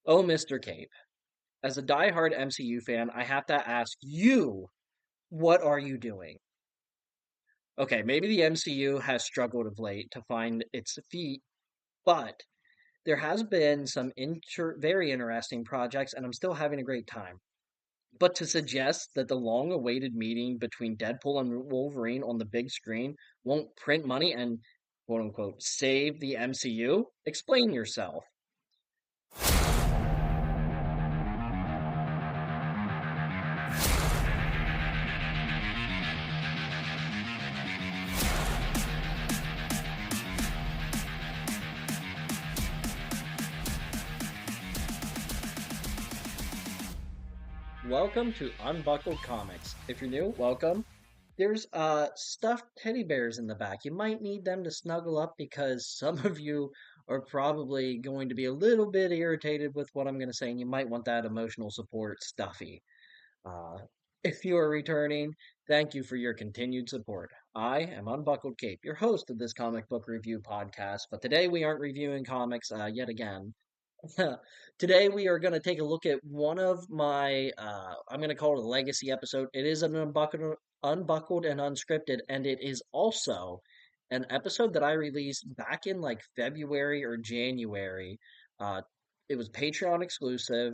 Oh, Mr. Cape, as a diehard MCU fan, I have to ask you, what are you doing? Okay, maybe the MCU has struggled of late to find its feet, but there has been some very interesting projects, and I'm still having a great time. But to suggest that the long-awaited meeting between Deadpool and Wolverine on the big screen won't print money and quote unquote save the MCU? Explain yourself. Welcome to Unbuckled Comics. If you're new, welcome. There's stuffed teddy bears in the back. You might need them to snuggle up because some of you are probably going to be a little bit irritated with what I'm going to say, and you might want that emotional support stuffy. Uh, if you are returning, thank you for your continued support. I am Unbuckled Cape, your host of this comic book review podcast, but today we aren't reviewing comics yet again. Today we are going to take a look at one of my I'm going to call it a legacy episode. It is an unbuckled and unscripted, and it is also an episode that I released back in like February or January. Uh, it was Patreon exclusive,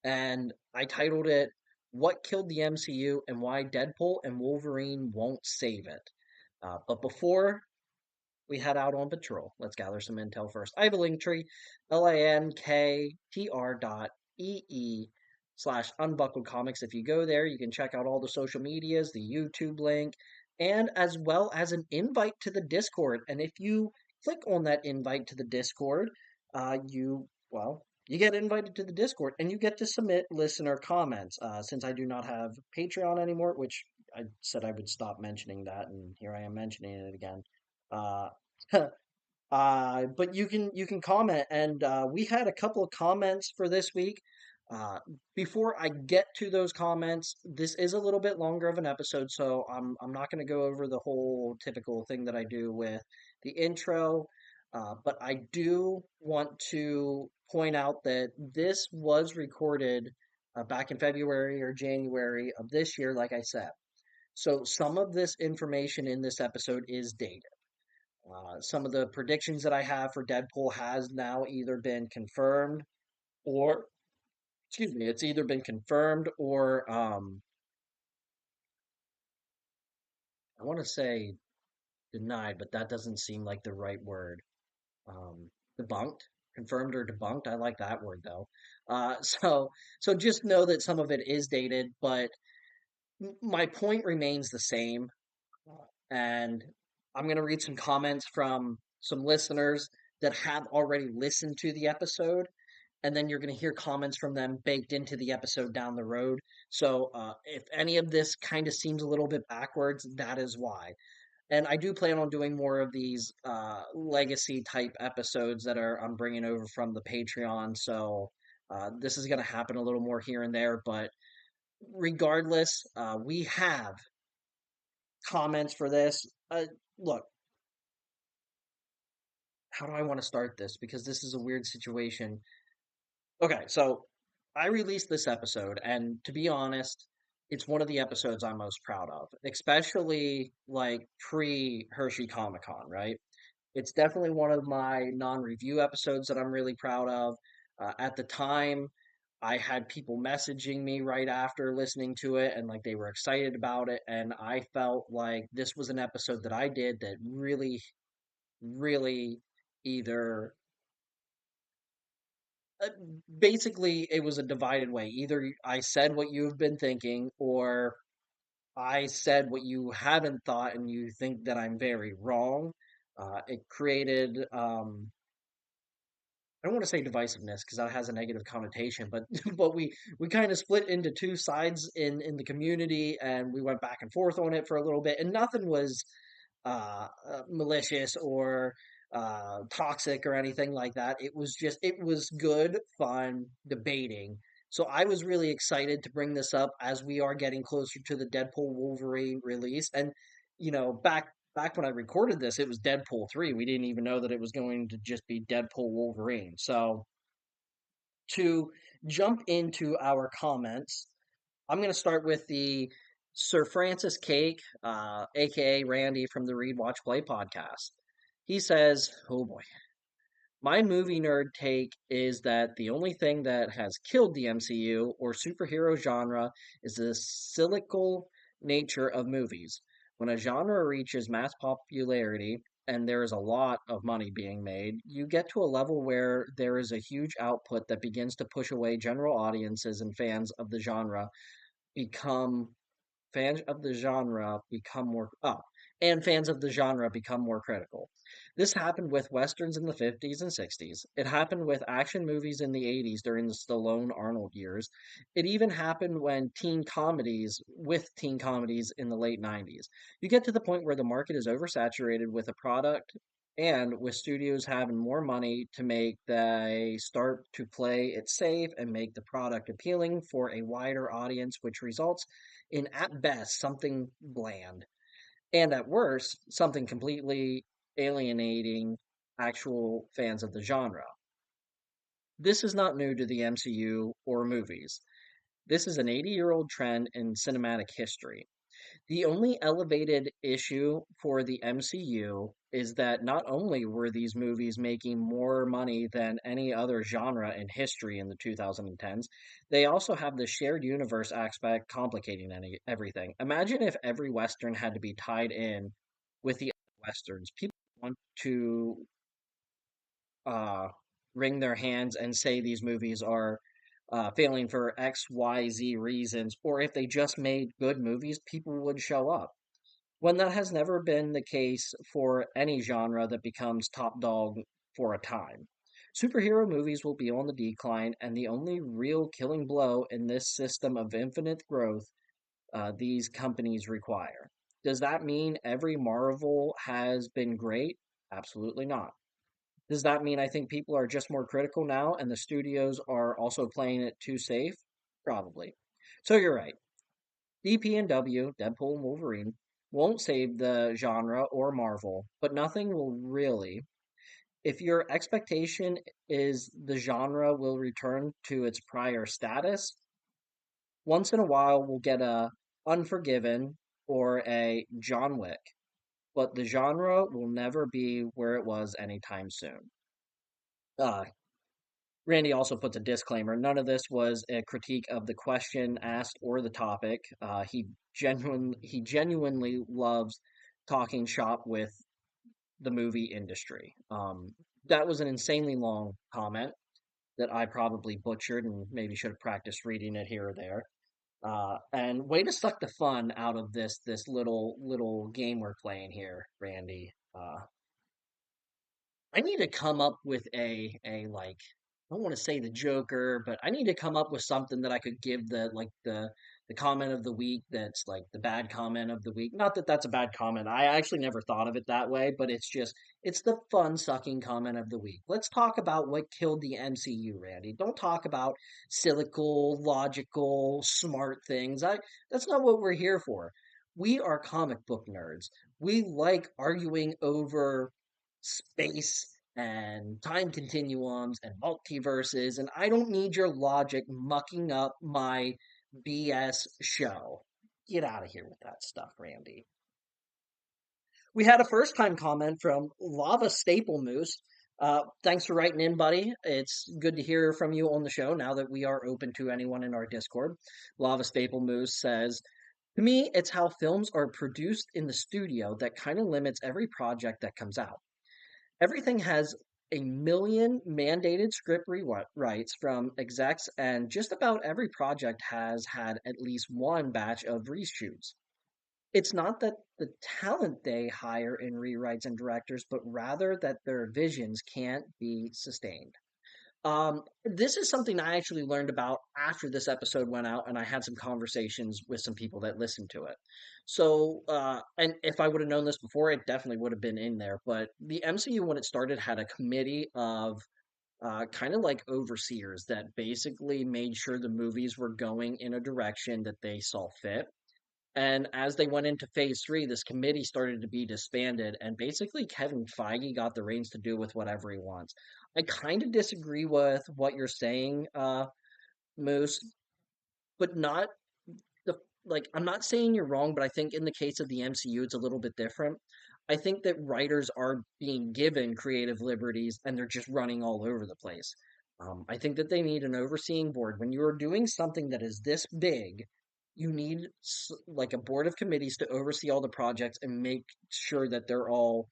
and I titled it "What Killed the MCU and Why Deadpool and Wolverine Won't Save It." But before we head out on patrol. Let's gather some intel first. I have a link tree, linktr.ee/ unbuckled comics. If you go there, you can check out all the social medias, the YouTube link, and as well as an invite to the Discord. And if you click on that invite to the Discord, you get invited to the Discord and you get to submit listener comments. Since I do not have Patreon anymore, which I said I would stop mentioning that, and here I am mentioning it again. Uh, but you can comment, and we had a couple of comments for this week. Uh, Before I get to those comments, this is a little bit longer of an episode, so I'm not going to go over the whole typical thing that I do with the intro. But I do want to point out that this was recorded back in February or January of this year, like I said. So some of this information in this episode is dated. Some of the predictions that I have for Deadpool has now either been confirmed or, excuse me, it's either been confirmed or I want to say denied, but that doesn't seem like the right word. Debunked, confirmed or debunked. I like that word though. So just know that some of it is dated, but my point remains the same. And I'm going to read some comments from some listeners that have already listened to the episode, and then you're going to hear comments from them baked into the episode down the road. So if any of this kind of seems a little bit backwards, that is why. And I do plan on doing more of these legacy type episodes that are I'm bringing over from the Patreon. So this is going to happen a little more here and there, but regardless, we have comments for this. Look, how do I want to start this? Because this is a weird situation. Okay, so I released this episode, and to be honest, it's one of the episodes I'm most proud of, especially like pre Hershey Comic Con, right? It's definitely one of my non review episodes that I'm really proud of. At the time, I had people messaging me right after listening to it, and like they were excited about it. And I felt like this was an episode that I did that really, really either uh, basically it was a divided way. Either I said what you've been thinking, or I said what you haven't thought, and you think that I'm very wrong. It created I don't want to say divisiveness because that has a negative connotation, but but we kind of split into two sides in the community, and we went back and forth on it for a little bit, and nothing was malicious or toxic or anything like that. It was good, fun debating. So I was really excited to bring this up as we are getting closer to the Deadpool Wolverine release. And back when I recorded this, it was Deadpool 3. We didn't even know that it was going to just be Deadpool Wolverine. So To jump into our comments, I'm going to start with the Sir Francis Cake, aka Randy from the Read Watch Play podcast. He says, "Oh boy, my movie nerd take is that the only thing that has killed the MCU or superhero genre is the cyclical nature of movies. When a genre reaches mass popularity and there is a lot of money being made, you get to a level where there is a huge output that begins to push away general audiences and become fans of the genre become more fans of the genre become more critical. This happened with westerns in the 50s and 60s. It happened with action movies in the 80s during the Stallone Arnold years. It even happened with teen comedies in the late 90s. You get to the point where the market is oversaturated with a product, and with studios having more money to make, they start to play it safe and make the product appealing for a wider audience, which results in, at best, something bland, and at worst, something completely alienating actual fans of the genre. This is not new to the MCU or movies. This is an 80-year-old trend in cinematic history. The only elevated issue for the MCU is that not only were these movies making more money than any other genre in history in the 2010s, they also have the shared universe aspect complicating everything. Imagine if every Western had to be tied in with the other Westerns. People want to uh, wring their hands and say these movies are failing for X, Y, Z reasons, or if they just made good movies, people would show up when that has never been the case for any genre that becomes top dog for a time. Superhero movies will be on the decline, and the only real killing blow in this system of infinite growth these companies require. Does that mean every Marvel has been great? Absolutely not. Does that mean I think people are just more critical now and the studios are also playing it too safe? Probably. So you're right. DP and W, Deadpool and Wolverine, won't save the genre or Marvel, but nothing will really. If your expectation is the genre will return to its prior status, once in a while we'll get a Unforgiven or a John Wick, but the genre will never be where it was anytime soon. Uh, Randy also puts a disclaimer. None of this was a critique of the question asked or the topic. He genuinely loves talking shop with the movie industry. That was an insanely long comment that I probably butchered and maybe should have practiced reading it here or there. And way to suck the fun out of this little game we're playing here, Randy. I need to come up with a like I don't want to say the Joker, but I need to come up with something that I could give the comment of the week that's like the bad comment of the week. Not that that's a bad comment. I actually never thought of it that way, but it's the fun sucking comment of the week. Let's talk about what killed the MCU, Randy. Don't talk about cynical, logical, smart things. I That's not what we're here for. We are comic book nerds. We like arguing over space and time continuums and multiverses, and I don't need your logic mucking up my BS show. Get out of here with that stuff, Randy. We had a first time comment from Lava Staple Moose. Thanks for writing in, buddy. It's good to hear from you on the show now that we are open to anyone in our Discord. Lava Staple Moose says, to me, it's how films are produced in the studio that kind of limits every project that comes out. Everything has a million mandated script rewrites from execs, and just about every project has had at least one batch of reshoots. It's not that the talent they hire in rewrites and directors, but rather that their visions can't be sustained. This is something I actually learned about after this episode went out, and I had some conversations with some people that listened to it. And if I would have known this before, it definitely would have been in there. But the MCU, when it started, had a committee of kind of like overseers that basically made sure the movies were going in a direction that they saw fit. And as they went into phase three, this committee started to be disbanded, and basically Kevin Feige got the reins to do with whatever he wants. I kind of disagree with what you're saying, Moose, but not the like I'm not saying you're wrong, but I think in the case of the MCU it's a little bit different. I think that writers are being given creative liberties and they're just running all over the place. I think that they need an overseeing board. When you are doing something that is this big, you need like a board of committees to oversee all the projects and make sure that they're all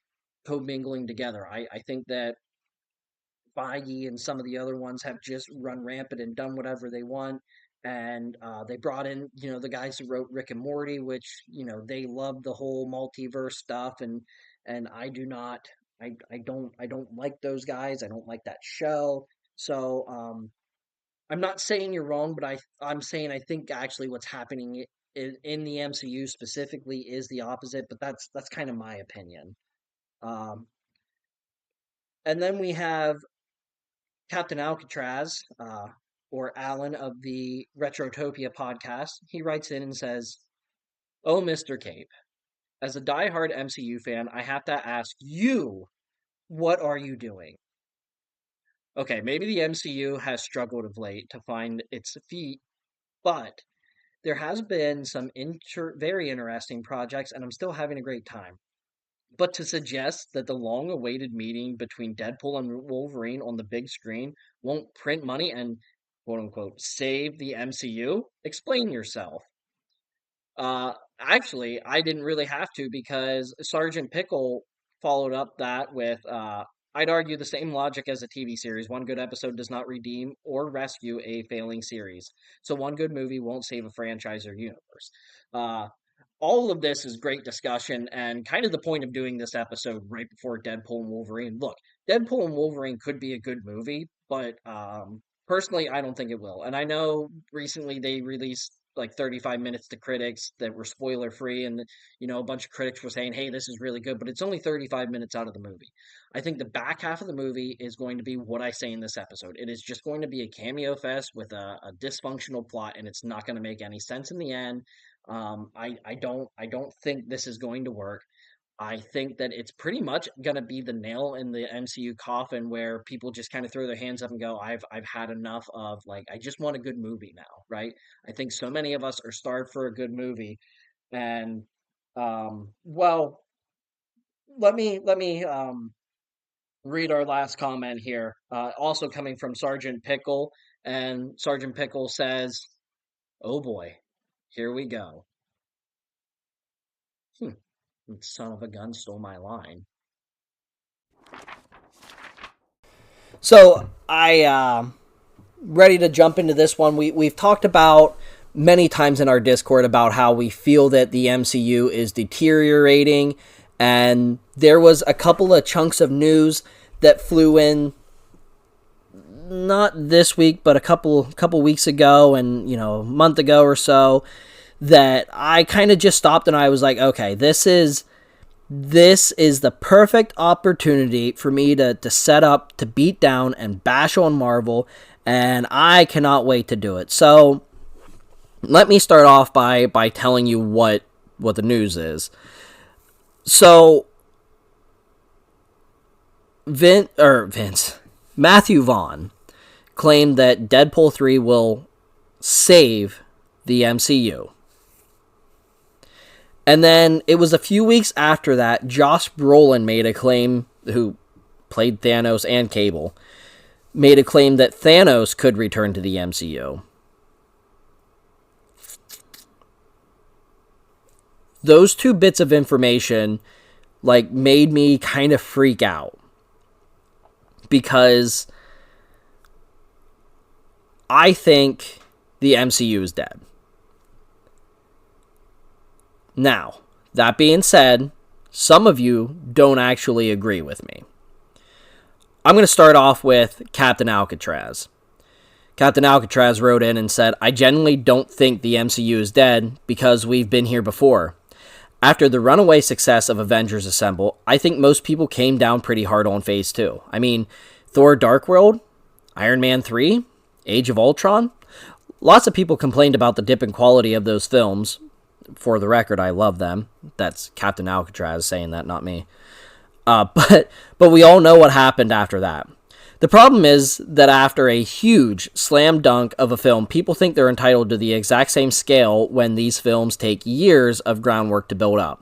commingling together. I think that Feige and some of the other ones have just run rampant and done whatever they want. And they brought in, the guys who wrote Rick and Morty, which they love the whole multiverse stuff, and I do not, I don't like those guys. I don't like that show. So I'm not saying you're wrong, but I'm saying I think actually what's happening in the MCU specifically is the opposite. But that's kind of my opinion. Um, and then we have Captain Alcatraz, or Alan of the Retrotopia podcast, he writes in and says, "Oh, Mr. Cape, as a diehard MCU fan, I have to ask you, what are you doing?" Okay, maybe the MCU has struggled of late to find its feet, but there has been some very interesting projects, and I'm still having a great time. But to suggest that the long awaited meeting between Deadpool and Wolverine on the big screen won't print money and quote unquote save the MCU? Explain yourself. Actually, I didn't really have to because Sergeant Pickle followed up that with, I'd argue the same logic as a TV series. One good episode does not redeem or rescue a failing series. So one good movie won't save a franchise or universe. Uh, all of this is great discussion and kind of the point of doing this episode right before Deadpool and Wolverine. Look, Deadpool and Wolverine could be a good movie, but personally, I don't think it will. And I know recently they released like 35 minutes to critics that were spoiler free, and a bunch of critics were saying, "Hey, this is really good," but it's only 35 minutes out of the movie. I think the back half of the movie is going to be what I say in this episode. It is just going to be a cameo fest with a dysfunctional plot, and it's not going to make any sense in the end. I don't think this is going to work. I think that it's pretty much going to be the nail in the MCU coffin where people just kind of throw their hands up and go, I've had enough of, like, I just want a good movie now, right? I think so many of us are starved for a good movie. And well, let me read our last comment here. Also coming from Sergeant Pickle, and Sergeant Pickle says, "Oh boy, here we go." Hmm, son of a gun stole my line. So I ready to jump into this one. We've talked about many times in our Discord about how we feel that the MCU is deteriorating, and there was a couple of chunks of news that flew in not this week but a couple weeks ago, and a month ago or so, that I kind of just stopped and I was like, okay, this is the perfect opportunity for me to set up, to beat down and bash on Marvel, and I cannot wait to do it. So let me start off by telling you what the news is. So Matthew Vaughn claimed that Deadpool 3 will save the MCU. And then it was a few weeks after that, Josh Brolin made a claim, who played Thanos and Cable, made a claim that Thanos could return to the MCU. Those two bits of information, made me kind of freak out. Because I think the MCU is dead. Now, that being said, some of you don't actually agree with me. I'm going to start off with Captain Alcatraz. Captain Alcatraz wrote in and said, "I genuinely don't think the MCU is dead because we've been here before. After the runaway success of Avengers Assemble, I think most people came down pretty hard on Phase 2. I mean, Thor Dark World, Iron Man 3, Age of Ultron. Lots of people complained about the dip in quality of those films. For the record, I love them." That's Captain Alcatraz saying that, not me. But we all know what happened after that. The problem is that after a huge slam dunk of a film, people think they're entitled to the exact same scale when these films take years of groundwork to build up.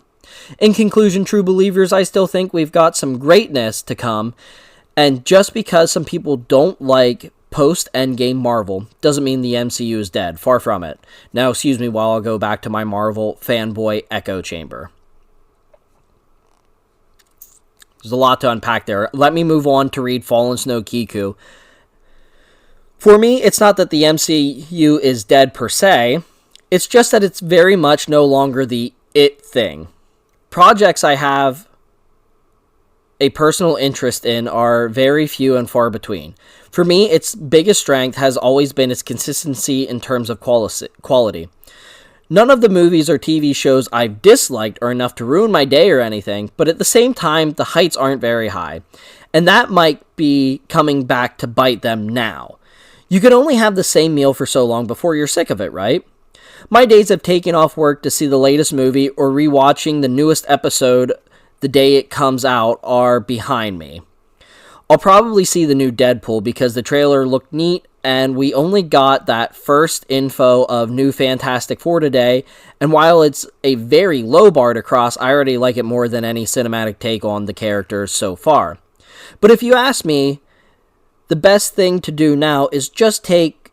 In conclusion, true believers, I still think we've got some greatness to come, and just because some people don't like post-Endgame Marvel doesn't mean the MCU is dead. Far from it. Now, excuse me while I'll go back to my Marvel fanboy echo chamber. There's a lot to unpack there. Let me move on to read Fallen Snow Kiku. For me, it's not that the MCU is dead per se. It's just that it's very much no longer the it thing. Projects I have a personal interest in are very few and far between. For me, its biggest strength has always been its consistency in terms of quality. None of the movies or TV shows I've disliked are enough to ruin my day or anything, but at the same time, the heights aren't very high. And that might be coming back to bite them now. You can only have the same meal for so long before you're sick of it, right? My days of taking off work to see the latest movie or rewatching the newest episode the day it comes out are behind me. I'll probably see the new Deadpool because the trailer looked neat and we only got that first info of new Fantastic Four today, and while it's a very low bar to cross, I already like it more than any cinematic take on the characters so far. But if you ask me, the best thing to do now is just take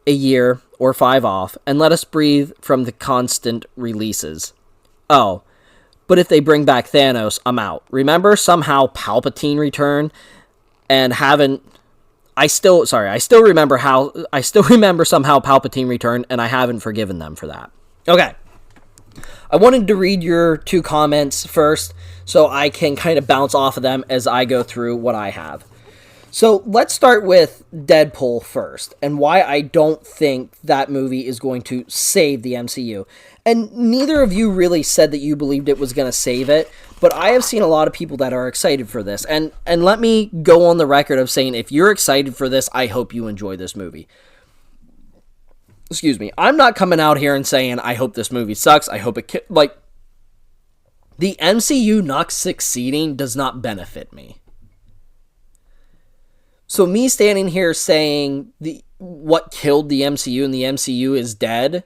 a year or 5 off and let us breathe from the constant releases. Oh, but if they bring back Thanos, I'm out. Remember somehow Palpatine returned and I still remember somehow Palpatine returned and I haven't forgiven them for that. Okay. I wanted to read your 2 comments first so I can kind of bounce off of them as I go through what I have. So let's start with Deadpool first and why I don't think that movie is going to save the MCU. And neither of you really said that you believed it was going to save it, but I have seen a lot of people that are excited for this. And let me go on the record of saying, if you're excited for this, I hope you enjoy this movie. Excuse me. I'm not coming out here and saying, I hope this movie sucks. I hope it... the MCU not succeeding does not benefit me. So me standing here saying what killed the MCU and the MCU is dead,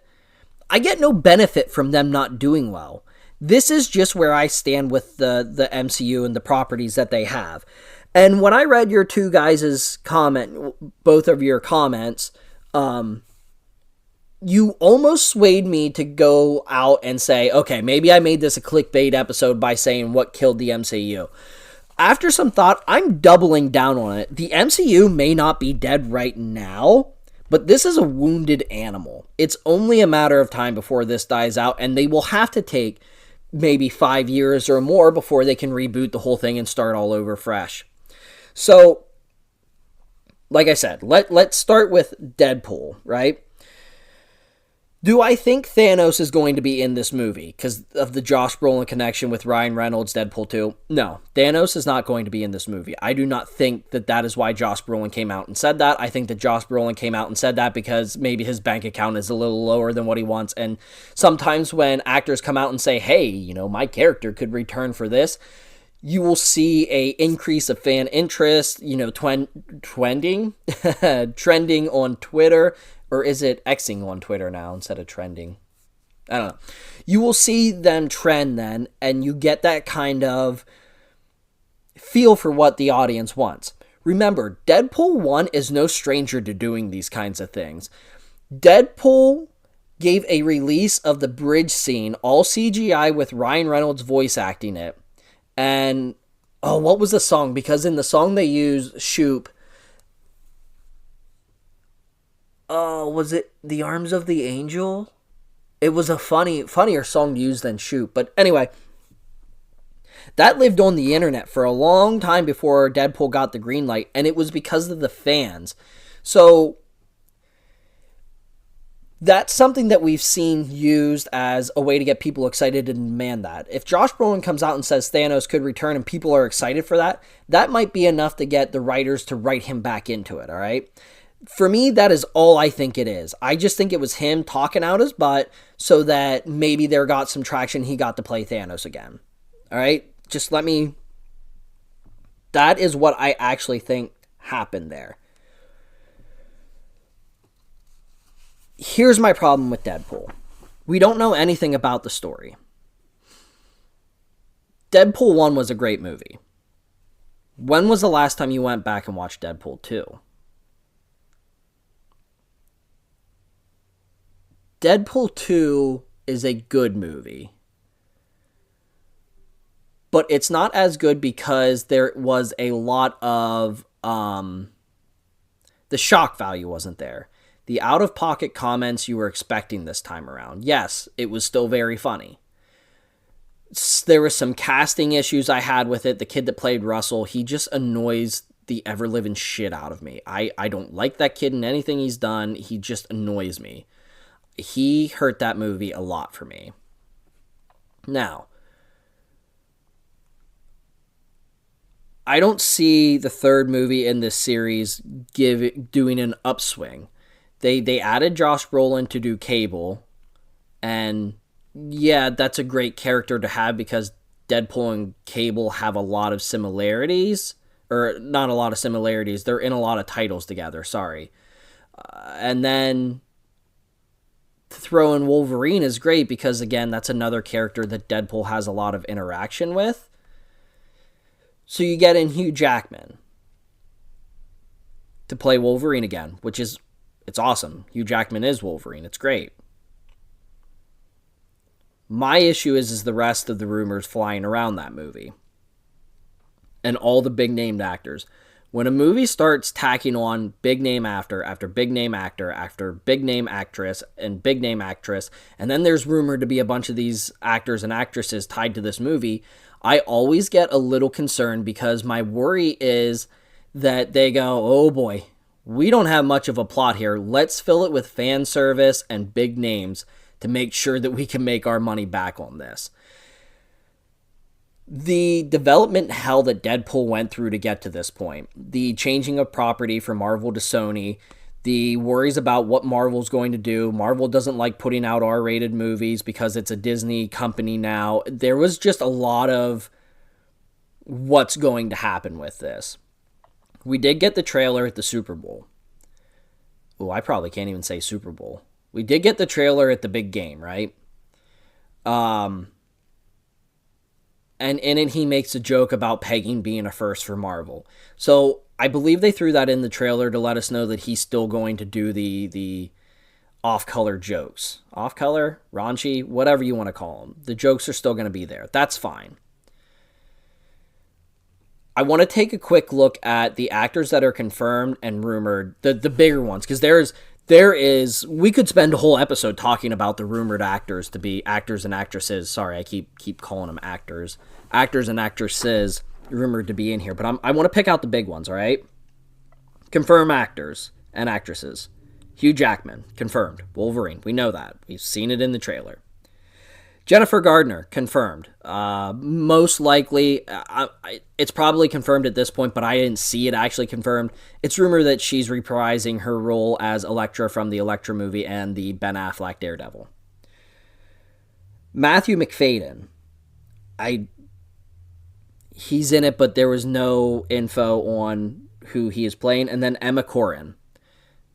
I get no benefit from them not doing well. This is just where I stand with the MCU and the properties that they have. And when I read your 2 guys' both of your comments, you almost swayed me to go out and say, okay, maybe I made this a clickbait episode by saying what killed the MCU. After some thought, I'm doubling down on it. The MCU may not be dead right now, but this is a wounded animal. It's only a matter of time before this dies out, and they will have to take maybe 5 years or more before they can reboot the whole thing and start all over fresh. So, like I said, let's start with Deadpool, right? Do I think Thanos is going to be in this movie because of the Josh Brolin connection with Ryan Reynolds' Deadpool 2? No, Thanos is not going to be in this movie. I do not think that is why Josh Brolin came out and said that. I think that Josh Brolin came out and said that because maybe his bank account is a little lower than what he wants. And sometimes when actors come out and say, hey, my character could return for this, you will see a increase of fan interest, trending on Twitter. Or is it Xing on Twitter now instead of trending? I don't know. You will see them trend then, and you get that kind of feel for what the audience wants. Remember, Deadpool 1 is no stranger to doing these kinds of things. Deadpool gave a release of the bridge scene, all CGI with Ryan Reynolds voice acting it. And, what was the song? Because in the song they use Shoop. Was it The Arms of the Angel? It was a funnier song to use than Shoot. But anyway, that lived on the internet for a long time before Deadpool got the green light, and it was because of the fans. So, that's something that we've seen used as a way to get people excited and demand that. If Josh Brolin comes out and says Thanos could return and people are excited for that, that might be enough to get the writers to write him back into it, all right? For me, that is all I think it is. I just think it was him talking out his butt so that maybe there got some traction. He got to play Thanos again. All right? That is what I actually think happen there. Here's my problem with Deadpool. We don't know anything about the story. Deadpool 1 was a great movie. When was the last time you went back and watched Deadpool 2? Deadpool 2 is a good movie. But it's not as good because there was a lot of the shock value wasn't there. The out-of-pocket comments you were expecting this time around. Yes, it was still very funny. There were some casting issues I had with it. The kid that played Russell, he just annoys the ever-living shit out of me. I don't like that kid in anything he's done. He just annoys me. He hurt that movie a lot for me. Now, I don't see the third movie in this series doing an upswing. They added Josh Brolin to do Cable, and yeah, that's a great character to have because Deadpool and Cable have a lot of similarities, or not a lot of similarities. They're in a lot of titles together. Sorry, and then throw in Wolverine is great because again, that's another character that Deadpool has a lot of interaction with. So you get in Hugh Jackman to play Wolverine again, which is, it's awesome. Hugh Jackman is Wolverine. It's great. My issue is the rest of the rumors flying around that movie. And all the big named actors. When a movie starts tacking on big name actor after big name actor after big name actress and big name actress, and then there's rumored to be a bunch of these actors and actresses tied to this movie, I always get a little concerned because my worry is that they go, oh boy, we don't have much of a plot here. Let's fill it with fan service and big names to make sure that we can make our money back on this. The development hell that Deadpool went through to get to this point, the changing of property from Marvel to Sony, the worries about what Marvel's going to do. Marvel doesn't like putting out R-rated movies because it's a Disney company now. There was just a lot of what's going to happen with this. We did get the trailer at the Super Bowl. Oh, I probably can't even say Super Bowl. We did get the trailer at the big game, right? And in it, he makes a joke about pegging being a first for Marvel. So I believe they threw that in the trailer to let us know that he's still going to do the off-color jokes. Off-color? Raunchy? Whatever you want to call them. The jokes are still going to be there. That's fine. I want to take a quick look at the actors that are confirmed and rumored, the bigger ones, because there is, we could spend a whole episode talking about the rumored actors to be actors and actresses. Sorry, I keep calling them actors. Actors and actresses rumored to be in here, but I want to pick out the big ones, all right? Confirmed actors and actresses. Hugh Jackman, confirmed. Wolverine, we know that. We've seen it in the trailer. Jennifer Gardner, confirmed. Most likely, it's probably confirmed at this point, but I didn't see it actually confirmed. It's rumored that she's reprising her role as Elektra from the Elektra movie and the Ben Affleck Daredevil. Matthew McFadden, he's in it, but there was no info on who he is playing. And then Emma Corrin,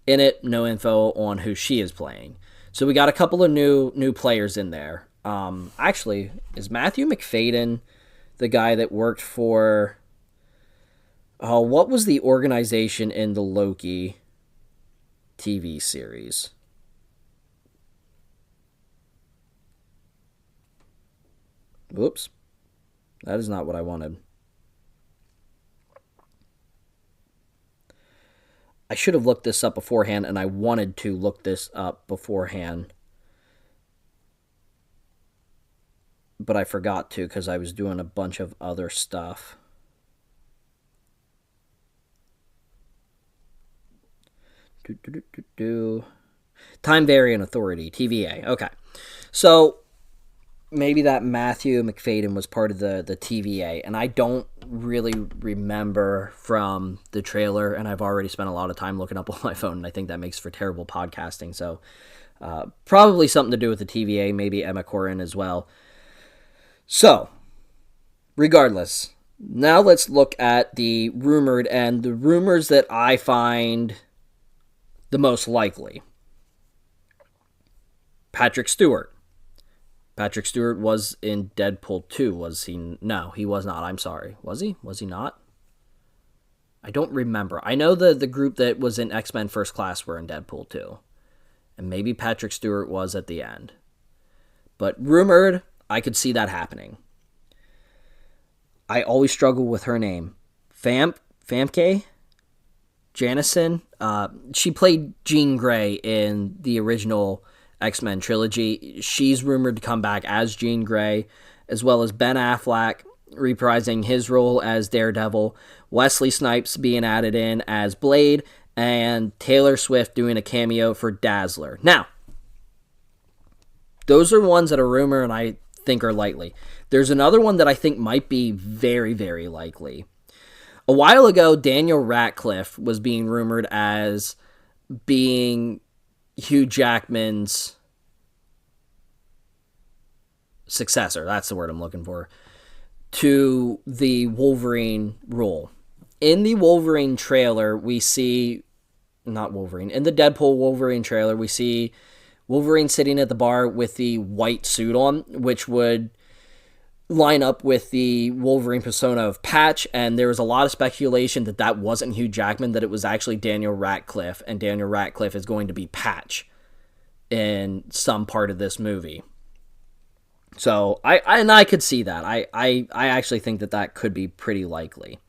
in it, no info on who she is playing. So we got a couple of new players in there. Actually, is Matthew McFadden the guy that worked for... what was the organization in the Loki TV series? Whoops. That is not what I wanted. I should have looked this up beforehand, and I wanted to look this up beforehand. But I forgot to because I was doing a bunch of other stuff. Time Variant Authority, TVA. Okay. So maybe that Matthew McFadden was part of the TVA, and I don't really remember from the trailer, and I've already spent a lot of time looking up on my phone, and I think that makes for terrible podcasting. So probably something to do with the TVA, maybe Emma Corrin as well. So, regardless, Now let's look at the rumored and the rumors that I find the most likely. Patrick Stewart. Patrick Stewart was in Deadpool 2, was he? No, he was not. I'm sorry. Was he? Was he not? I don't remember. I know the group that was in X-Men First Class were in Deadpool 2. And maybe Patrick Stewart was at the end. But rumored, I could see that happening. I always struggle with her name. Famke? Janison? She played Jean Grey in the original X-Men trilogy. She's rumored to come back as Jean Grey, as well as Ben Affleck reprising his role as Daredevil, Wesley Snipes being added in as Blade, and Taylor Swift doing a cameo for Dazzler. Now, those are ones that are rumored and I think are likely. There's another one that I think might be very, very likely. A while ago, Daniel Radcliffe was being rumored as being Hugh Jackman's successor. That's the word I'm looking for. To the Wolverine role. In the Wolverine trailer, we see. Not Wolverine. In the Deadpool Wolverine trailer, we see Wolverine sitting at the bar with the white suit on, which would line up with the Wolverine persona of Patch, and there was a lot of speculation that that wasn't Hugh Jackman, that it was actually Daniel Radcliffe, and Daniel Radcliffe is going to be Patch in some part of this movie. So I could see that. I actually think that that could be pretty likely.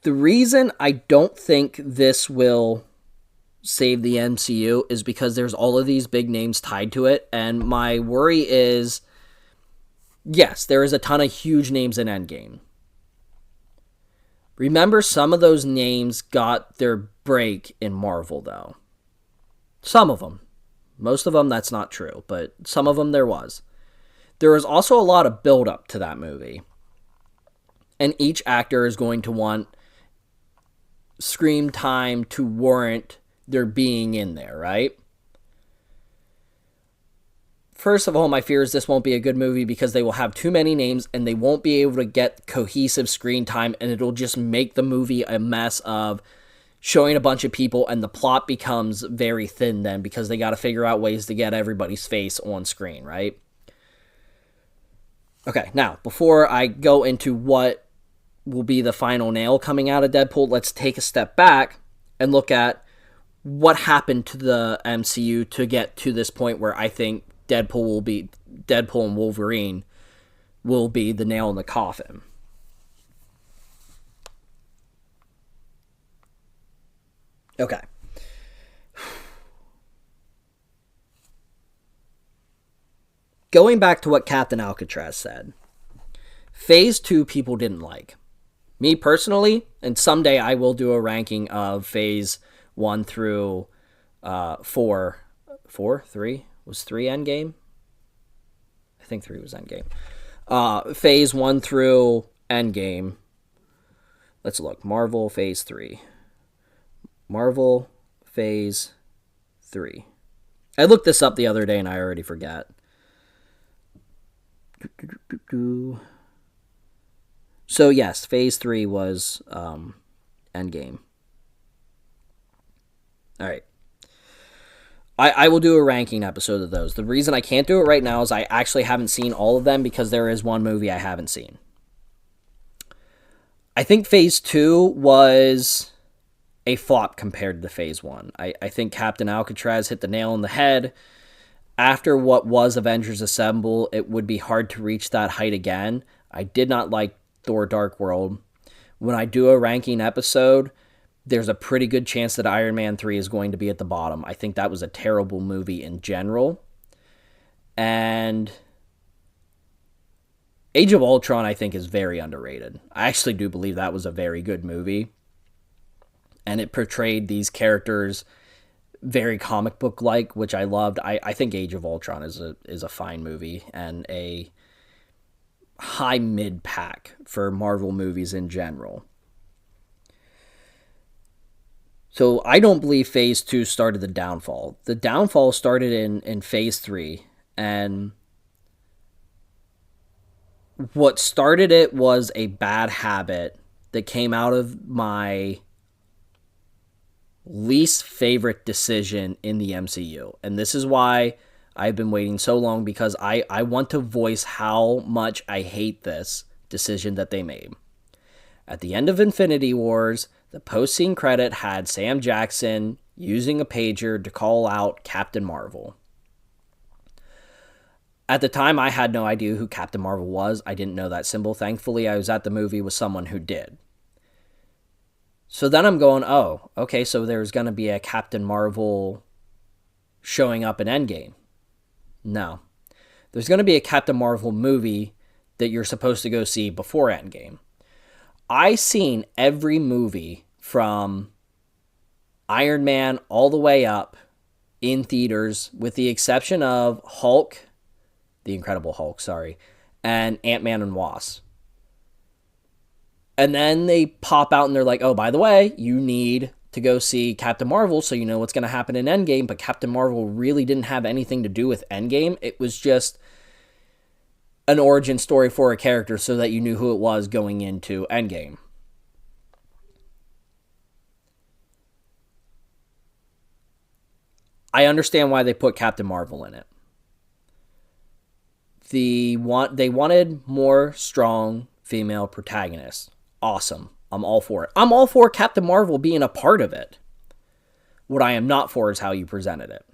The reason I don't think this will save the MCU is because there's all of these big names tied to it, and my worry is, yes, there is a ton of huge names in Endgame. Remember, some of those names got their break in Marvel, though. Some of them. Most of them, that's not true, but some of them there was. There was also a lot of build-up to that movie. And each actor is going to want screen time to warrant their being in there, right? First of all, my fear is this won't be a good movie because they will have too many names and they won't be able to get cohesive screen time, and it'll just make the movie a mess of showing a bunch of people, and the plot becomes very thin then because they got to figure out ways to get everybody's face on screen, right? Okay, now, before I go into what will be the final nail coming out of Deadpool, let's take a step back and look at what happened to the MCU to get to this point where I think Deadpool and Wolverine will be the nail in the coffin. Okay. Going back to what Captain Alcatraz said, Phase 2 people didn't like. Me personally, and someday I will do a ranking of Phase 1 through 4. 4? 3? Was 3 Endgame? I think 3 was Endgame. Phase 1 through Endgame. Let's look. Marvel Phase 3. Marvel Phase 3. I looked this up the other day and I already forgot. So yes, Phase 3 was Endgame. Alright. I will do a ranking episode of those. The reason I can't do it right now is I actually haven't seen all of them because there is one movie I haven't seen. I think Phase 2 was a flop compared to Phase 1. I think Captain Alcatraz hit the nail on the head. After what was Avengers Assemble, it would be hard to reach that height again. I did not like Thor Dark World. When I do a ranking episode, there's a pretty good chance that Iron Man 3 is going to be at the bottom. I think that was a terrible movie in general. And Age of Ultron, I think, is very underrated. I actually do believe that was a very good movie. And it portrayed these characters very comic book like, which I loved. I think Age of Ultron is a fine movie and a high mid pack for Marvel movies in general. So I don't believe Phase 2 started the downfall. The downfall started in Phase 3, and what started it was a bad habit that came out of my least favorite decision in the MCU. And this is why I've been waiting so long, because I want to voice how much I hate this decision that they made. At the end of Infinity Wars, the post-scene credit had Sam Jackson using a pager to call out Captain Marvel. At the time, I had no idea who Captain Marvel was. I didn't know that symbol. Thankfully, I was at the movie with someone who did. So then I'm going, oh, okay, so there's going to be a Captain Marvel showing up in Endgame. No. There's going to be a Captain Marvel movie that you're supposed to go see before Endgame. I seen every movie from Iron Man all the way up in theaters, with the exception of Hulk, the Incredible Hulk, and Ant-Man and Wasp. And then they pop out and they're like, oh, by the way, you need to go see Captain Marvel so you know what's going to happen in Endgame. But Captain Marvel really didn't have anything to do with Endgame. It was just an origin story for a character so that you knew who it was going into Endgame. I understand why they put Captain Marvel in it. They wanted more strong female protagonists. Awesome. I'm all for it. I'm all for Captain Marvel being a part of it. What I am not for is how you presented it.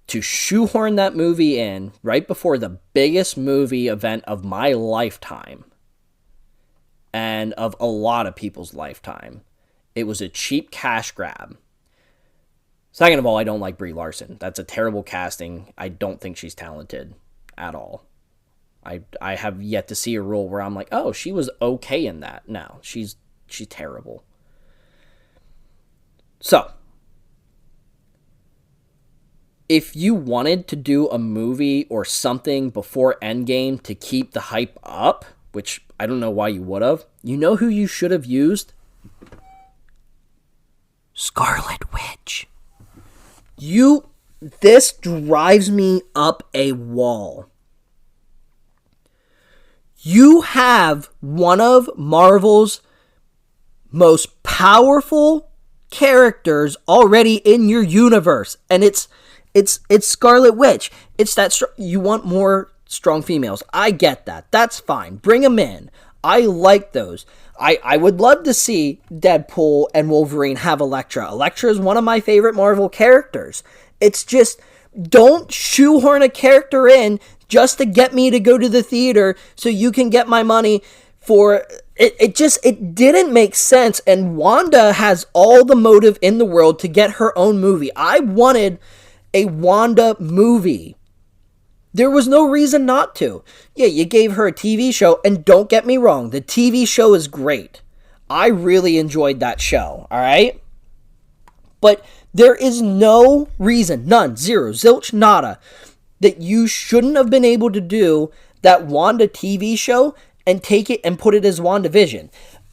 To shoehorn that movie in right before the biggest movie event of my lifetime, and of a lot of people's lifetime, it was a cheap cash grab. Second of all, I don't like Brie Larson. That's a terrible casting. I don't think she's talented at all. I have yet to see a role where I'm like, oh, she was okay in that. No, she's terrible. So, if you wanted to do a movie or something before Endgame to keep the hype up, which I don't know why you would have, you know who you should have used? Scarlet Witch. This drives me up a wall. You have one of Marvel's most powerful characters already in your universe, and it's Scarlet Witch. It's that you want more strong females. I get that. That's fine. Bring them in. I like those. I would love to see Deadpool and Wolverine have Elektra. Elektra is one of my favorite Marvel characters. It's just, don't shoehorn a character in just to get me to go to the theater so you can get my money for it. It didn't make sense, and Wanda has all the motive in the world to get her own movie. I wanted a Wanda movie. There was no reason not to. Yeah, you gave her a TV show, and don't get me wrong, the TV show is great. I really enjoyed that show, all right? But there is no reason, none, zero, zilch, nada, that you shouldn't have been able to do that Wanda TV show and take it and put it as WandaVision.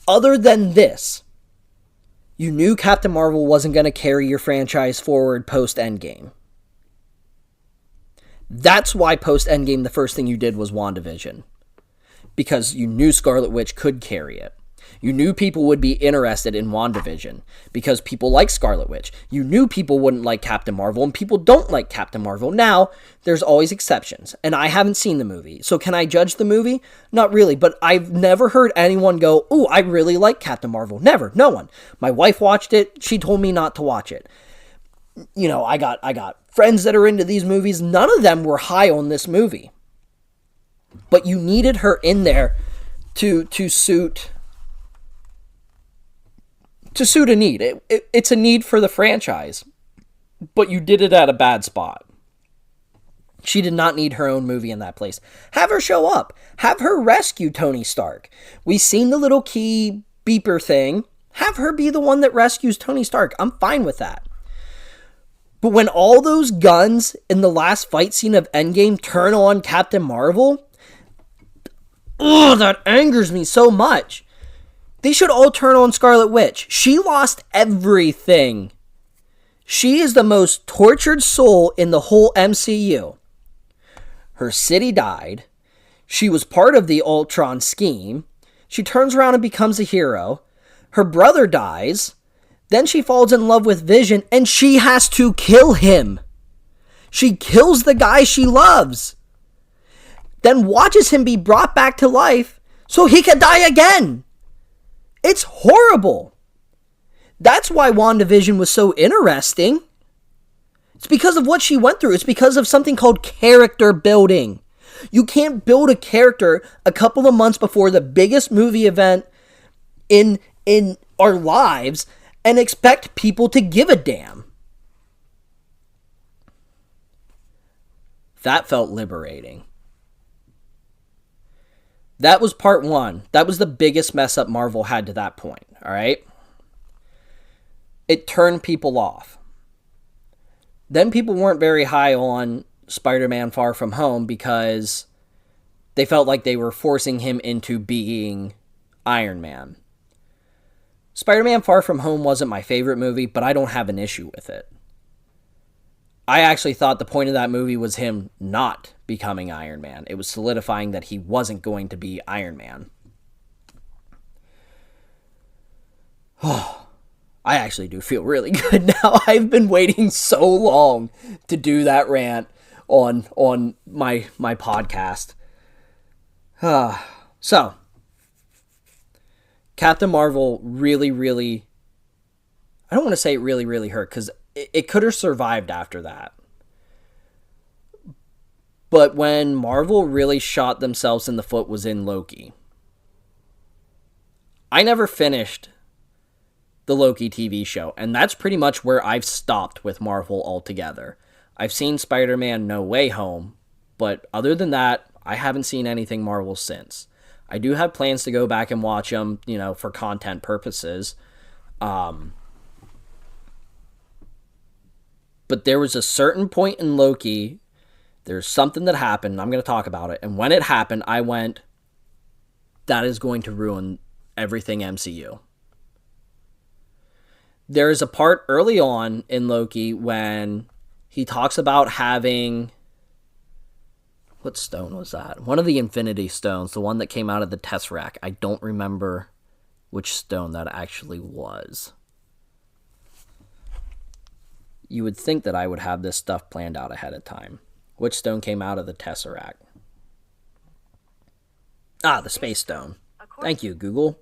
Other than this, you knew Captain Marvel wasn't going to carry your franchise forward post-Endgame. That's why post-Endgame the first thing you did was WandaVision. Because you knew Scarlet Witch could carry it. You knew people would be interested in WandaVision because people like Scarlet Witch. You knew people wouldn't like Captain Marvel, and people don't like Captain Marvel. Now, there's always exceptions, and I haven't seen the movie. So can I judge the movie? Not really, but I've never heard anyone go, ooh, I really like Captain Marvel. Never, no one. My wife watched it. She told me not to watch it. You know, I got friends that are into these movies. None of them were high on this movie. But you needed her in there to suit a need. It's a need for the franchise, but you did it at a bad spot. She did not need her own movie in that place. Have her show up. Have her rescue Tony Stark. We've seen the little key beeper thing. Have her be the one that rescues Tony Stark. I'm fine with that. But when all those guns in the last fight scene of Endgame turn on Captain Marvel, that angers me so much. They should all turn on Scarlet Witch. She lost everything. She is the most tortured soul in the whole MCU. Her city died. She was part of the Ultron scheme. She turns around and becomes a hero. Her brother dies. Then she falls in love with Vision, and she has to kill him. She kills the guy she loves. Then watches him be brought back to life so he can die again. It's horrible. That's why WandaVision was so interesting. It's because of what she went through. It's because of something called character building. You can't build a character a couple of months before the biggest movie event in our lives and expect people to give a damn. That felt liberating. That was part one. That was the biggest mess up Marvel had to that point, all right? It turned people off. Then people weren't very high on Spider-Man Far From Home because they felt like they were forcing him into being Iron Man. Spider-Man Far From Home wasn't my favorite movie, but I don't have an issue with it. I actually thought the point of that movie was him not becoming Iron Man. It was solidifying that he wasn't going to be Iron Man. I actually do feel really good now. I've been waiting so long to do that rant on my podcast. So, Captain Marvel really, I don't want to say it really hurt, because it could have survived after that. But when Marvel really shot themselves in the foot was in Loki. I never finished the Loki TV show, and that's pretty much where I've stopped with Marvel altogether. I've seen Spider-Man No Way Home, but other than that, I haven't seen anything Marvel since. I do have plans to go back and watch them, for content purposes. But there was a certain point in Loki, there's something that happened, I'm going to talk about it, and when it happened, I went, that is going to ruin everything MCU. There is a part early on in Loki when he talks about having, what stone was that? One of the Infinity Stones, the one that came out of the Tesseract. I don't remember which stone that actually was. You would think that I would have this stuff planned out ahead of time. Which stone came out of the Tesseract? The Space Stone. Thank you, Google.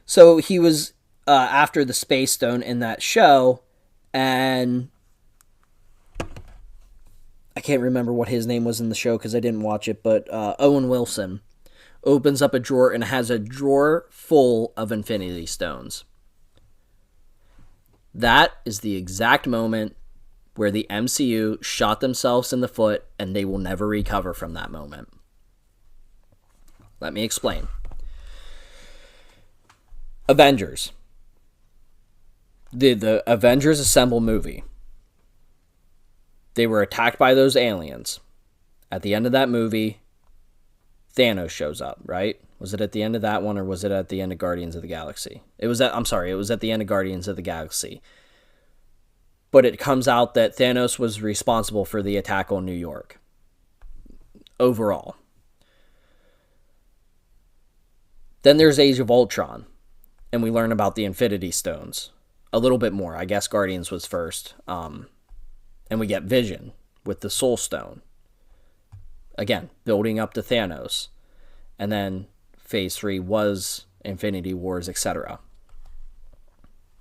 So he was after the Space Stone in that show, and I can't remember what his name was in the show because I didn't watch it, but Owen Wilson opens up a drawer and has a drawer full of Infinity Stones. That is the exact moment where the MCU shot themselves in the foot, and they will never recover from that moment. Let me explain. Avengers. The Avengers Assemble movie. They were attacked by those aliens. At the end of that movie, Thanos shows up, right? Was it at the end of that one, or was it at the end of Guardians of the Galaxy? It was at the end of Guardians of the Galaxy. But it comes out that Thanos was responsible for the attack on New York. Overall. Then there's Age of Ultron. And we learn about the Infinity Stones. A little bit more. I guess Guardians was first. And we get Vision with the Soul Stone. Again, building up to Thanos. And then Phase 3 was Infinity Wars, etc.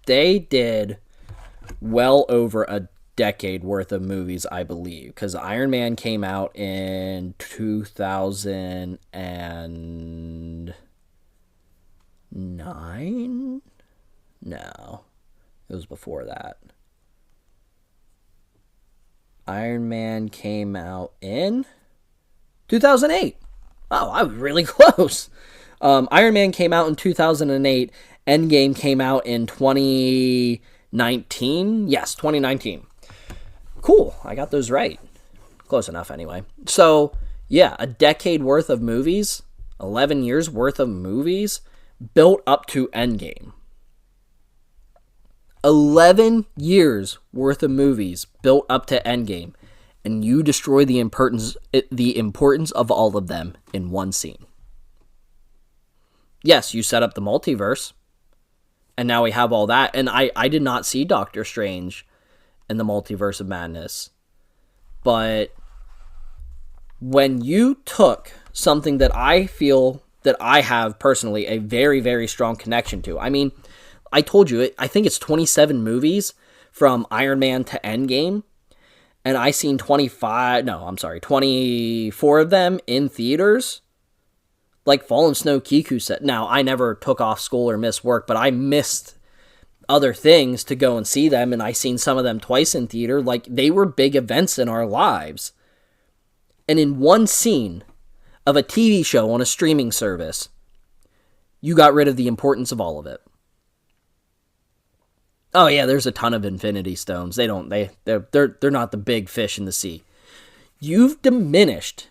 They did well over a decade worth of movies, I believe. Because Iron Man came out in 2009? No. It was before that. Iron Man came out in 2008. Oh, I was really close. Iron Man came out in 2008. Endgame came out in 2019. Yes, 2019. Cool. I got those right. Close enough anyway. So, yeah, a decade worth of movies, 11 years worth of movies built up to Endgame. 11 years worth of movies built up to Endgame. and you destroy the importance of all of them in one scene. Yes, you set up the multiverse, and now we have all that. And I did not see Doctor Strange in the Multiverse of Madness. But when you took something that I feel that I have personally a very, very strong connection to. I mean, I told you, I think it's 27 movies from Iron Man to Endgame. And I seen 24 of them in theaters. Like Fallen Snow Kiku said. Now, I never took off school or missed work, but I missed other things to go and see them, and I seen some of them twice in theater. Like, they were big events in our lives. And in one scene of a TV show on a streaming service, you got rid of the importance of all of it. Oh yeah, there's a ton of Infinity Stones. They're not the big fish in the sea. You've diminished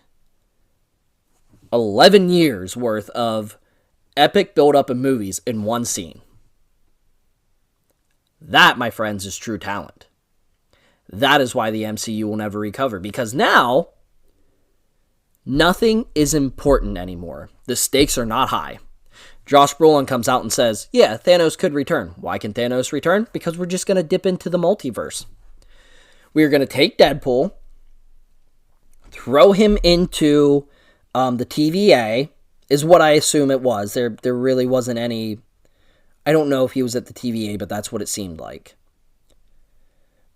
11 years worth of epic build-up in movies in one scene. That, my friends, is true talent. That is why the MCU will never recover, because now nothing is important anymore. The stakes are not high. Josh Brolin comes out and says, yeah, Thanos could return. Why can Thanos return? Because we're just going to dip into the multiverse. We are going to take Deadpool, throw him into the TVA, is what I assume it was. There really wasn't any... I don't know if he was at the TVA, but that's what it seemed like.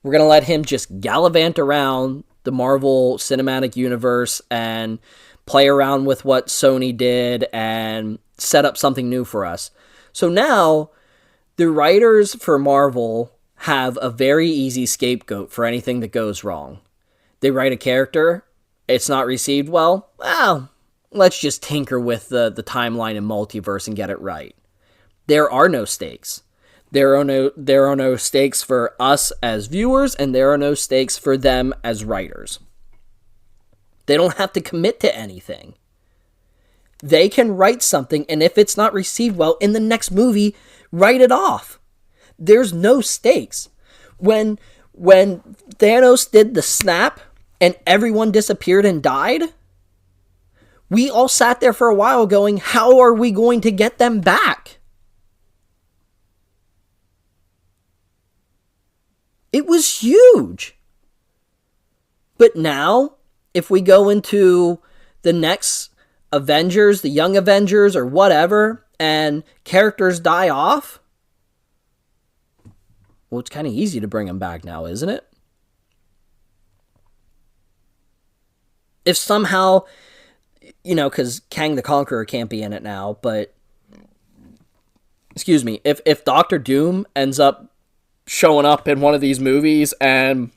We're going to let him just gallivant around the Marvel Cinematic Universe and play around with what Sony did and set up something new for us. So now, the writers for Marvel have a very easy scapegoat for anything that goes wrong. They write a character, it's not received well, let's just tinker with the timeline and multiverse and get it right. There are no stakes. There are no stakes for us as viewers, and there are no stakes for them as writers. They don't have to commit to anything. They can write something, and if it's not received well in the next movie, write it off. There's no stakes. When Thanos did the snap and everyone disappeared and died, we all sat there for a while going, how are we going to get them back? It was huge. But now, if we go into the next Avengers, the Young Avengers, or whatever, and characters die off, well, it's kind of easy to bring them back now, isn't it? If somehow, because Kang the Conqueror can't be in it now, but, excuse me, if Doctor Doom ends up showing up in one of these movies and,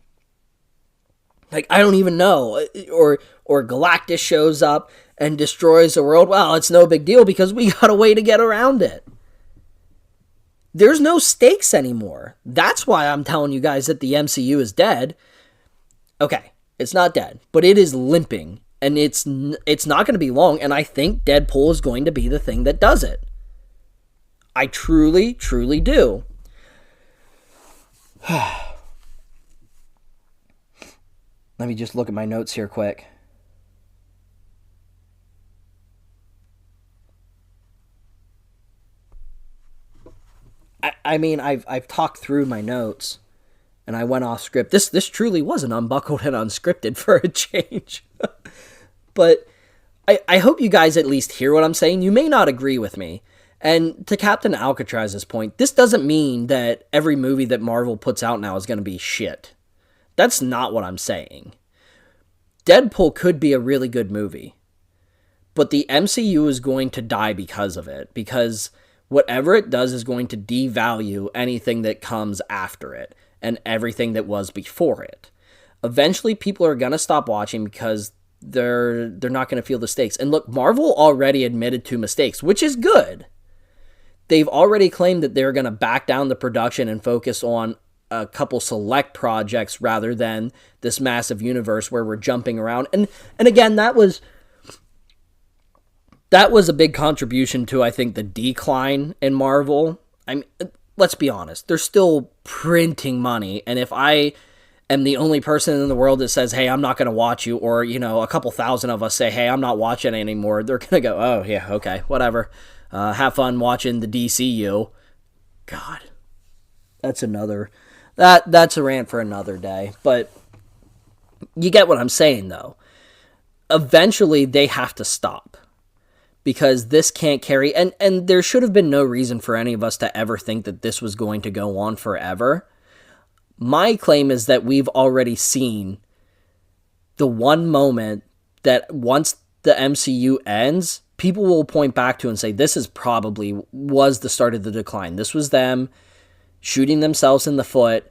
like, I don't even know, or Galactus shows up and destroys the world, well, it's no big deal because we got a way to get around it. There's no stakes anymore. That's why I'm telling you guys that the MCU is dead. Okay, it's not dead, but it is limping, and it's not going to be long, and I think Deadpool is going to be the thing that does it. I truly, truly do. Let me just look at my notes here quick. I mean, I've talked through my notes, and I went off script. This truly wasn't unbuckled and unscripted for a change. But I hope you guys at least hear what I'm saying. You may not agree with me. And to Captain Alcatraz's point, this doesn't mean that every movie that Marvel puts out now is going to be shit. That's not what I'm saying. Deadpool could be a really good movie. But the MCU is going to die because of it. Because whatever it does is going to devalue anything that comes after it. And everything that was before it. Eventually, people are going to stop watching because they're not going to feel the stakes. And look, Marvel already admitted to mistakes, which is good. They've already claimed that they're going to back down the production and focus on a couple select projects rather than this massive universe where we're jumping around. And again, that was a big contribution to, I think, the decline in Marvel. I mean, let's be honest. They're still printing money. And if I and the only person in the world that says, hey, I'm not going to watch you, or, a couple thousand of us say, hey, I'm not watching anymore, they're going to go, oh, yeah, okay, whatever. Have fun watching the DCU. God, that's another, that's a rant for another day. But you get what I'm saying, though. Eventually, they have to stop because this can't carry, and there should have been no reason for any of us to ever think that this was going to go on forever. My claim is that we've already seen the one moment that once the MCU ends, people will point back to and say, this is probably was the start of the decline. This was them shooting themselves in the foot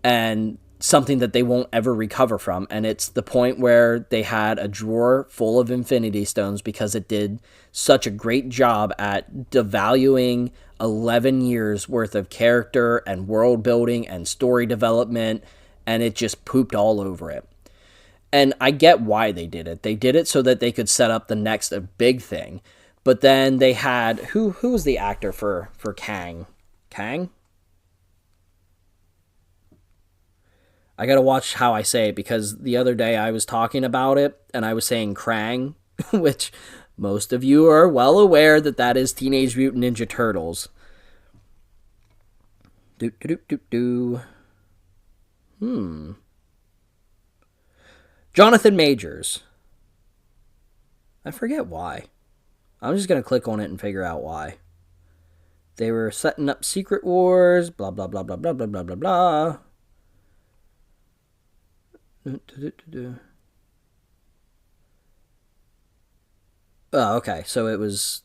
and something that they won't ever recover from. And it's the point where they had a drawer full of Infinity Stones because it did such a great job at devaluing 11 years worth of character and world building and story development, and it just pooped all over it. And I get why they did it. They did it so that they could set up the next big thing. But then they had who was the actor for Kang? Kang? I gotta watch how I say it because the other day I was talking about it and I was saying Krang, which most of you are well aware that that is Teenage Mutant Ninja Turtles. Do do do do do. Jonathan Majors. I forget why. I'm just gonna click on it and figure out why. They were setting up Secret Wars. Blah blah blah blah blah blah blah blah blah. Oh, okay. So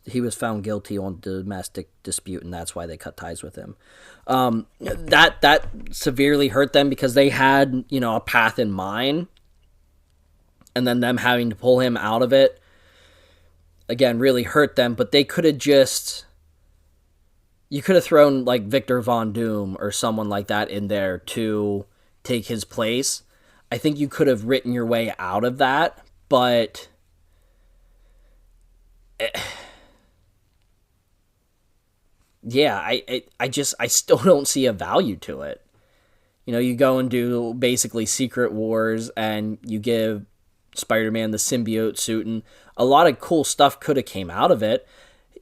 he was found guilty on domestic dispute, and that's why they cut ties with him. That severely hurt them because they had a path in mind, and then them having to pull him out of it again really hurt them. But they could have you could have thrown like Victor Von Doom or someone like that in there to take his place. I think you could have written your way out of that, but yeah, I still don't see a value to it. You go and do basically Secret Wars, and you give Spider-Man the symbiote suit, and a lot of cool stuff could have came out of it.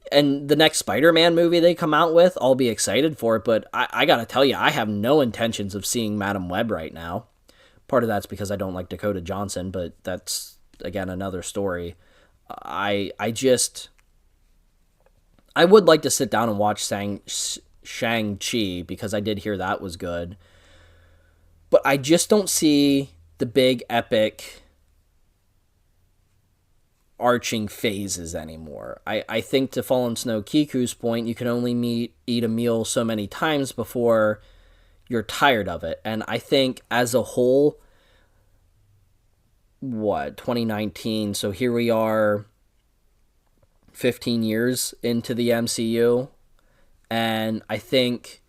And the next Spider-Man movie they come out with, I'll be excited for it, but I gotta tell you, I have no intentions of seeing Madam Web right now. Part of that's because I don't like Dakota Johnson, but that's, again, another story. I would like to sit down and watch Shang-Chi because I did hear that was good. But I just don't see the big, epic, arching phases anymore. I think, to Fallen Snow Kiku's point, you can only eat a meal so many times before you're tired of it. And I think as a whole, 2019, so here we are 15 years into the MCU, and I think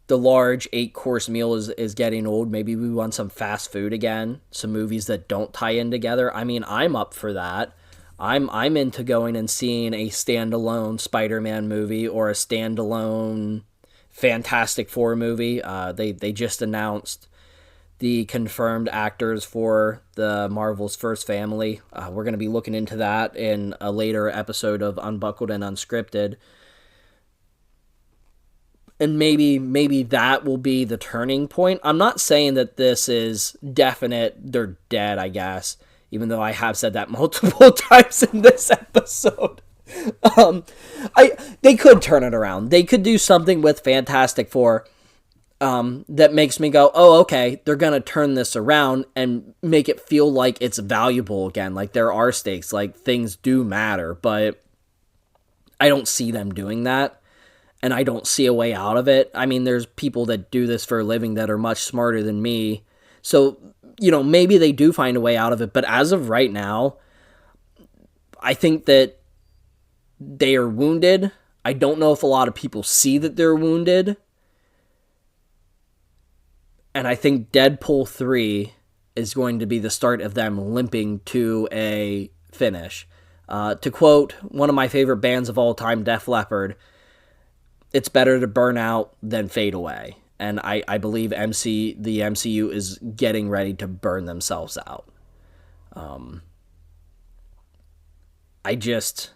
the large 8-course meal is getting old. Maybe we want some fast food again, some movies that don't tie in together. I mean, I'm up for that. I'm into going and seeing a standalone Spider-Man movie or a standalone Fantastic Four movie. They just announced the confirmed actors for the Marvel's First Family. We're going to be looking into that in a later episode of Unbuckled and Unscripted. And maybe that will be the turning point. I'm not saying that this is definite, they're dead, I guess, even though I have said that multiple times in this episode. They could turn it around. They could do something with Fantastic Four that makes me go, oh, okay, they're going to turn this around and make it feel like it's valuable again. Like there are stakes, like things do matter, but I don't see them doing that. And I don't see a way out of it. I mean, there's people that do this for a living that are much smarter than me. So, maybe they do find a way out of it. But as of right now, I think that they are wounded. I don't know if a lot of people see that they're wounded. And I think Deadpool 3 is going to be the start of them limping to a finish. To quote one of my favorite bands of all time, Def Leppard, it's better to burn out than fade away. and I believe the MCU is getting ready to burn themselves out. I just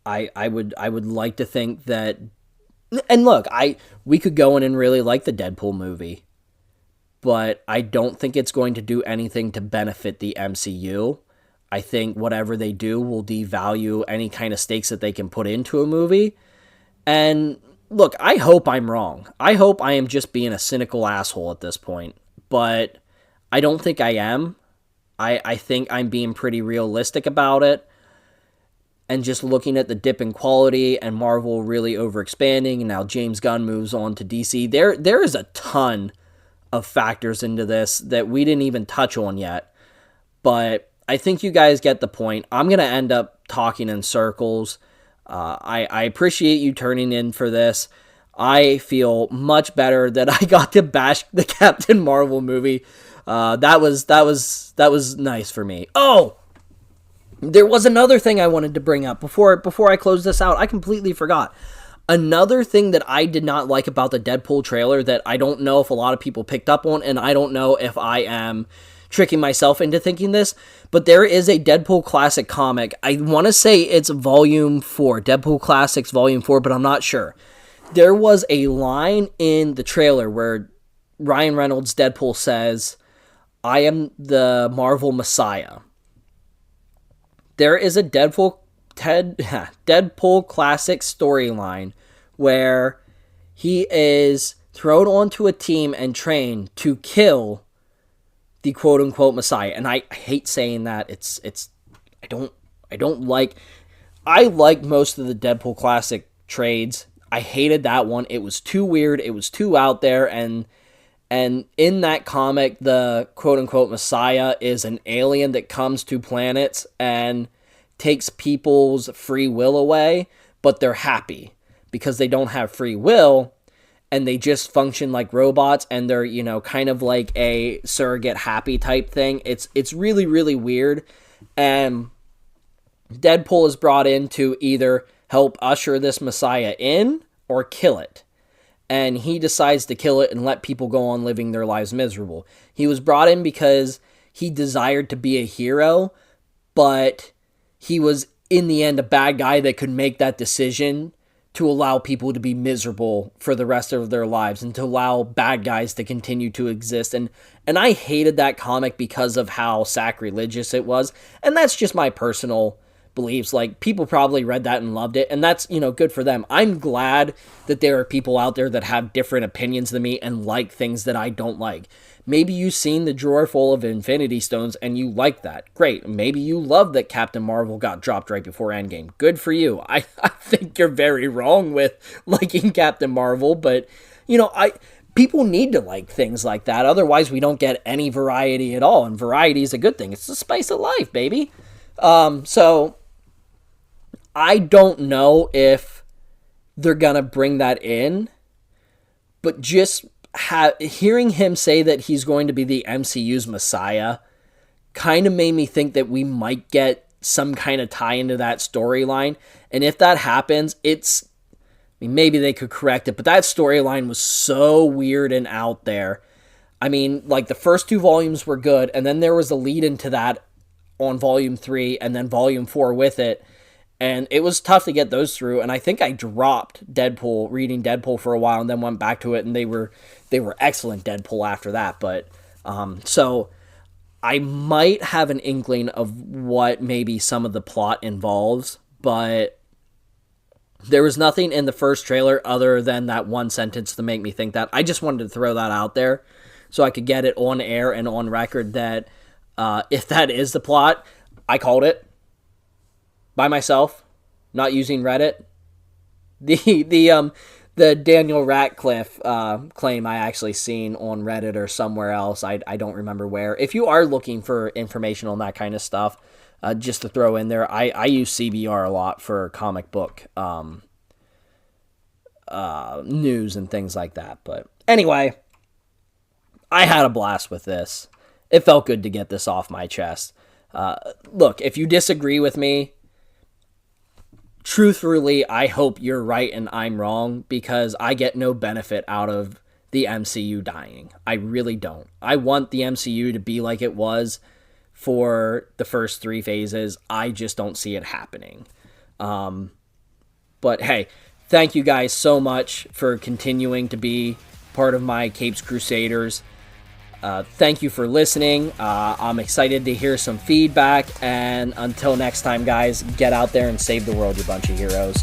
I would like to think that, and look, we could go in and really like the Deadpool movie, but I don't think it's going to do anything to benefit the MCU. I think whatever they do will devalue any kind of stakes that they can put into a movie. And look, I hope I'm wrong. I hope I am just being a cynical asshole at this point, but I don't think I am. I think I'm being pretty realistic about it. And just looking at the dip in quality and Marvel really overexpanding, and now James Gunn moves on to DC, there is a ton of factors into this that we didn't even touch on yet. But I think you guys get the point. I'm going to end up talking in circles. I appreciate you turning in for this. I feel much better that I got to bash the Captain Marvel movie. That was nice for me. Oh, there was another thing I wanted to bring up before I close this out. I completely forgot. Another thing that I did not like about the Deadpool trailer that I don't know if a lot of people picked up on, and I don't know if I am tricking myself into thinking this, but there is a Deadpool Classic comic. I want to say it's Volume 4, Deadpool Classics Volume 4, but I'm not sure. There was a line in the trailer where Ryan Reynolds' Deadpool says, "I am the Marvel Messiah." There is a Deadpool Classic storyline where he is thrown onto a team and trained to kill the quote unquote Messiah. And I hate saying that. I don't like, I like most of the Deadpool Classic trades. I hated that one. It was too weird. It was too out there. And in that comic, the quote-unquote Messiah is an alien that comes to planets and takes people's free will away, but they're happy because they don't have free will, and they just function like robots, and they're, kind of like a surrogate happy type thing. It's really, really weird, and Deadpool is brought in to either help usher this Messiah in or kill it. And he decides to kill it and let people go on living their lives miserable. He was brought in because he desired to be a hero, but he was, in the end, a bad guy that could make that decision to allow people to be miserable for the rest of their lives and to allow bad guys to continue to exist. And I hated that comic because of how sacrilegious it was. And that's just my personal beliefs. Like, people probably read that and loved it, and that's, good for them. I'm glad that there are people out there that have different opinions than me and like things that I don't like. Maybe you've seen the drawer full of Infinity Stones and you like that. Great. Maybe you love that Captain Marvel got dropped right before Endgame. Good for you. I think you're very wrong with liking Captain Marvel, but, people need to like things like that. Otherwise, we don't get any variety at all, and variety is a good thing. It's the spice of life, baby. So I don't know if they're going to bring that in, but just hearing him say that he's going to be the MCU's Messiah kind of made me think that we might get some kind of tie into that storyline. And if that happens, maybe they could correct it, but that storyline was so weird and out there. I mean, like, the first 2 volumes were good, and then there was a lead into that on Volume 3 and then Volume 4 with it. And it was tough to get those through, and I think I dropped reading Deadpool for a while, and then went back to it, and they were excellent Deadpool after that. But so I might have an inkling of what maybe some of the plot involves, but there was nothing in the first trailer other than that one sentence to make me think that. I just wanted to throw that out there so I could get it on air and on record that if that is the plot, I called it. By myself, not using Reddit. The Daniel Radcliffe claim I actually seen on Reddit or somewhere else. I don't remember where. If you are looking for information on that kind of stuff, just to throw in there, I use CBR a lot for comic book news and things like that. But anyway, I had a blast with this. It felt good to get this off my chest. Look, if you disagree with me, truthfully, I hope you're right and I'm wrong, because I get no benefit out of the MCU dying. I really don't. I want the MCU to be like it was for the first three phases. I just don't see it happening. But hey, thank you guys so much for continuing to be part of my Capes Crusaders. Thank you for listening. I'm excited to hear some feedback. And until next time, guys, get out there and save the world, you bunch of heroes.